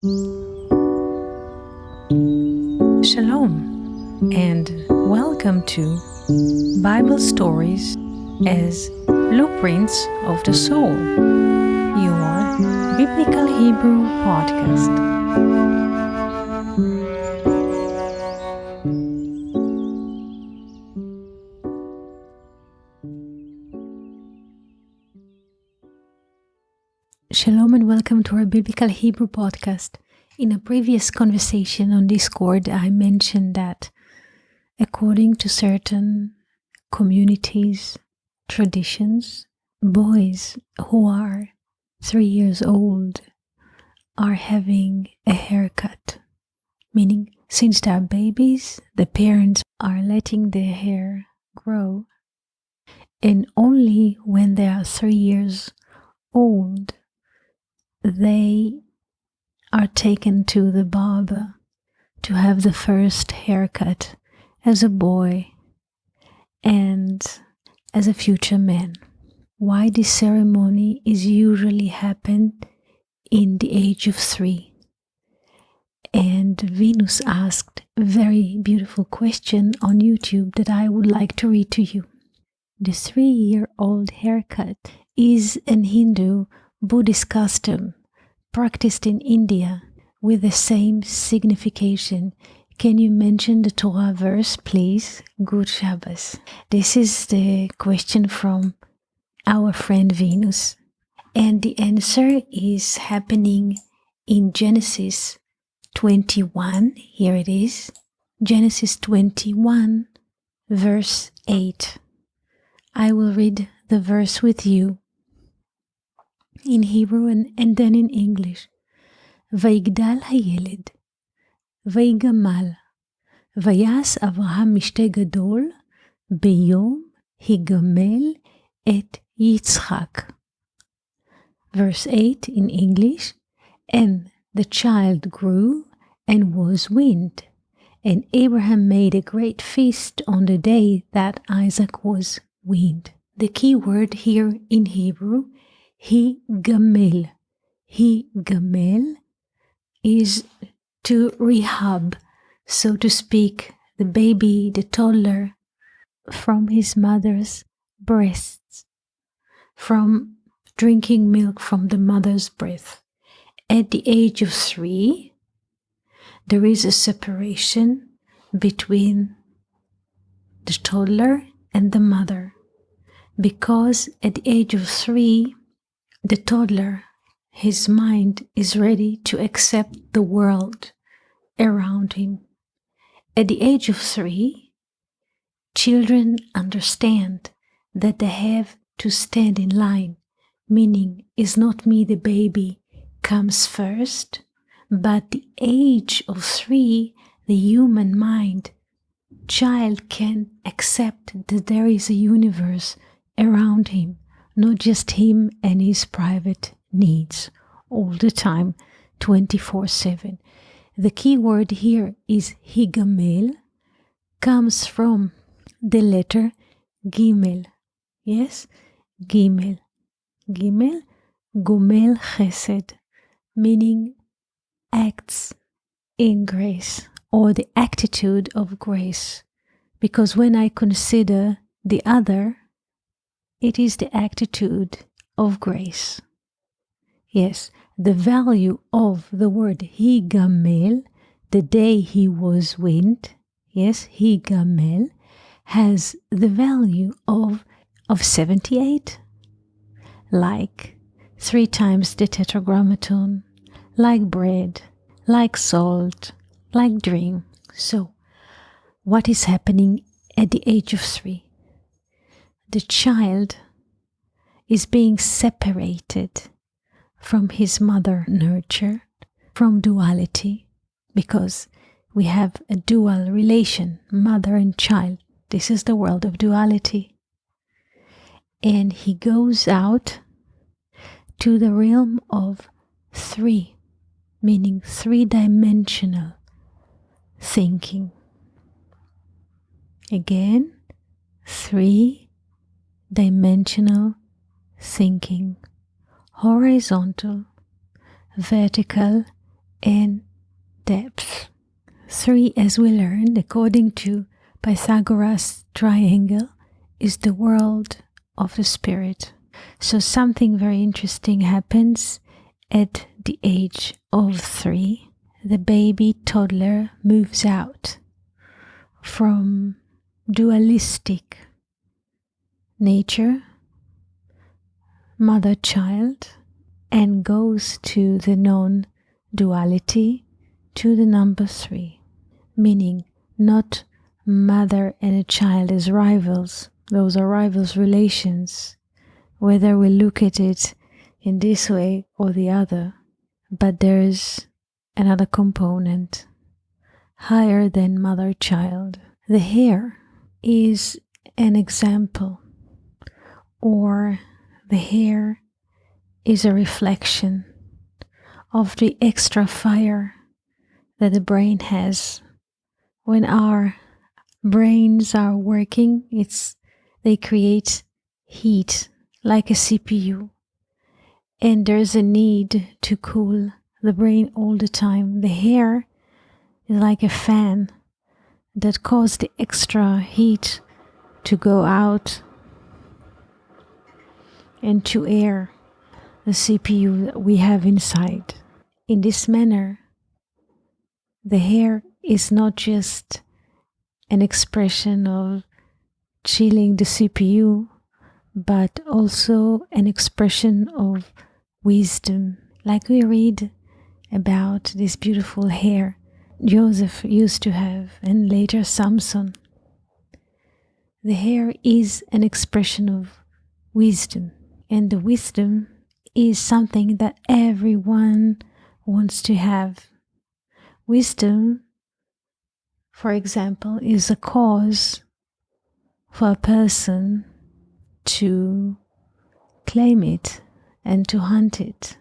Shalom, and welcome to Bible Stories as Blueprints of the Soul, your Biblical Hebrew podcast. Shalom and welcome to our Biblical Hebrew podcast. In a previous conversation on Discord, I mentioned that according to certain communities, traditions, boys who are 3 years old are having a haircut. Meaning, since they are babies, the parents are letting their hair grow. And only when they are 3 years old, they are taken to the barber to have the first haircut as a boy and as a future man. Why this ceremony is usually happened in the age of 3. And Venus asked a very beautiful question on YouTube that I would like to read to you. The 3-year-old haircut is an Hindu Buddhist custom practiced in India with the same signification. Can you mention the Torah verse, please? Good Shabbos. This is the question from our friend Venus. And the answer is happening in Genesis 21. Here it is. Genesis 21, verse 8. I will read the verse with you in Hebrew and then in English. ויגדל הילד, ויגמל, ויעש אברהם משתה גדול, ביום היגמל את יצחק. Verse 8 in English. And the child grew and was weaned, and Abraham made a great feast on the day that Isaac was weaned. The key word here in Hebrew, higamel. Higamel is to rehab, so to speak, the baby, the toddler, from his mother's breasts, from drinking milk from the mother's breast. At the age of 3, there is a separation between the toddler and the mother, because at the age of 3, the toddler, his mind is ready to accept the world around him. At the age of 3, children understand that they have to stand in line, meaning it's not me, the baby, comes first, but the age of 3, the human mind, child can accept that there is a universe around him, not just him and his private needs all the time, 24/7. The key word here is higamel, comes from the letter Gimel. Yes, Gimel. Gimel, gomel chesed, meaning acts in grace or the attitude of grace. Because when I consider the other, it is the attitude of grace. Yes, the value of the word higamel, the day he was weaned, yes, higamel, has the value of 78. Like 3 times the tetragrammaton, like bread, like salt, like dream. So, what is happening at the age of 3? The child is being separated from his mother nurture, from duality, because we have a dual relation, mother and child. This is the world of duality. And he goes out to the realm of 3, meaning 3-dimensional thinking. Again, 3-dimensional thinking. Horizontal, vertical, and depth. 3, as we learned, according to Pythagoras' triangle, is the world of the spirit. So something very interesting happens at the age of 3. The baby toddler moves out from dualistic nature, mother-child, and goes to the non-duality, to the number 3, meaning not mother and a child as rivals. Those are rivals relations, whether we look at it in this way or the other, but there's another component higher than mother-child. The hair is an example, or the hair is a reflection of the extra fire that the brain has. When our brains are working, they create heat like a CPU, and there's a need to cool the brain all the time. The hair is like a fan that causes the extra heat to go out and to air the CPU that we have inside. In this manner, the hair is not just an expression of chilling the CPU, but also an expression of wisdom. Like we read about this beautiful hair Joseph used to have, and later Samson. The hair is an expression of wisdom, and the wisdom is something that everyone wants to have. Wisdom, for example, is a cause for a person to claim it and to hunt it.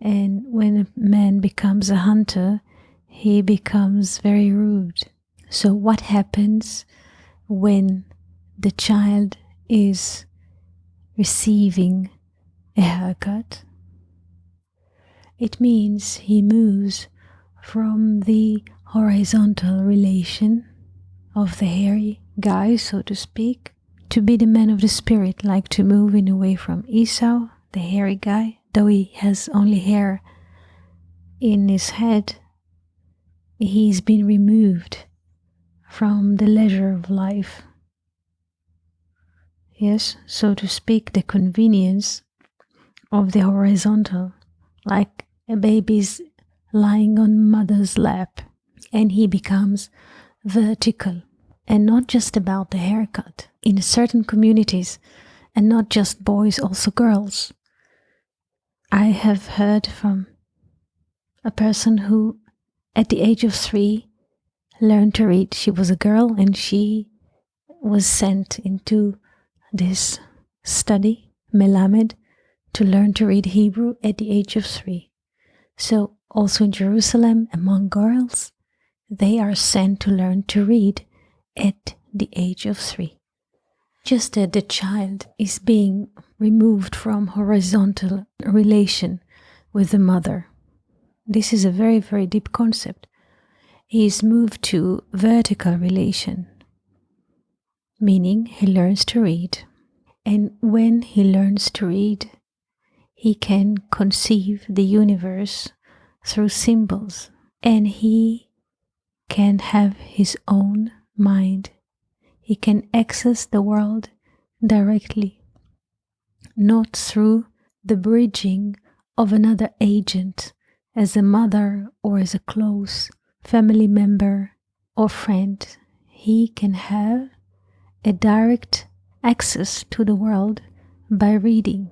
And when a man becomes a hunter, he becomes very rude. So what happens when the child is receiving a haircut? It means he moves from the horizontal relation of the hairy guy, so to speak, to be the man of the spirit, like to move in away from Esau, the hairy guy, though he has only hair in his head. He's been removed from the leisure of life. Yes, so to speak, the convenience of the horizontal, like a baby's lying on mother's lap, and he becomes vertical. And not just about the haircut. In certain communities, and not just boys, also girls. I have heard from a person who, at the age of 3, learned to read. She was a girl, and she was sent into this study, Melamed, to learn to read Hebrew at the age of 3. So also in Jerusalem, among girls, they are sent to learn to read at the age of 3. Just that the child is being removed from horizontal relation with the mother. This is a very, very deep concept. He is moved to vertical relation, meaning he learns to read. And when he learns to read, he can conceive the universe through symbols, and he can have his own mind. He can access the world directly, not through the bridging of another agent as a mother or as a close family member or friend. He can have a direct access to the world by reading.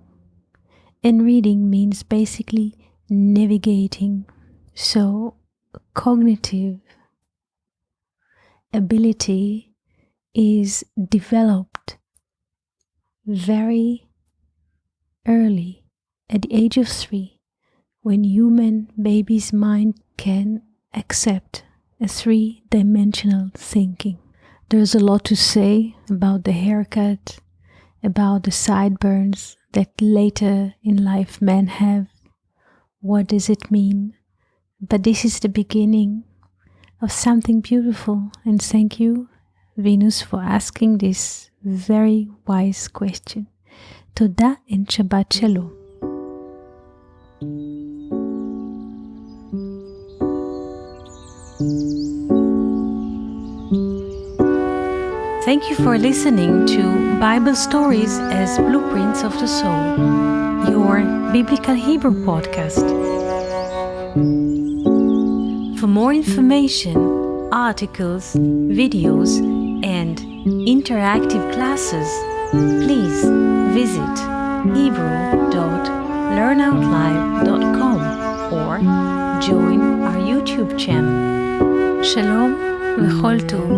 And reading means basically navigating. So cognitive ability is developed very early, at the age of 3, when human baby's mind can accept a 3-dimensional thinking. There's a lot to say about the haircut, about the sideburns that later in life men have. What does it mean? But this is the beginning of something beautiful. And thank you, Venus, for asking this very wise question. Toda and Shabbat Shalom. Thank you for listening to Bible Stories as Blueprints of the Soul, your Biblical Hebrew podcast. For more information, articles, videos, and interactive classes, please visit hebrew.learnoutlive.com or join our YouTube channel. Shalom v'chol tov.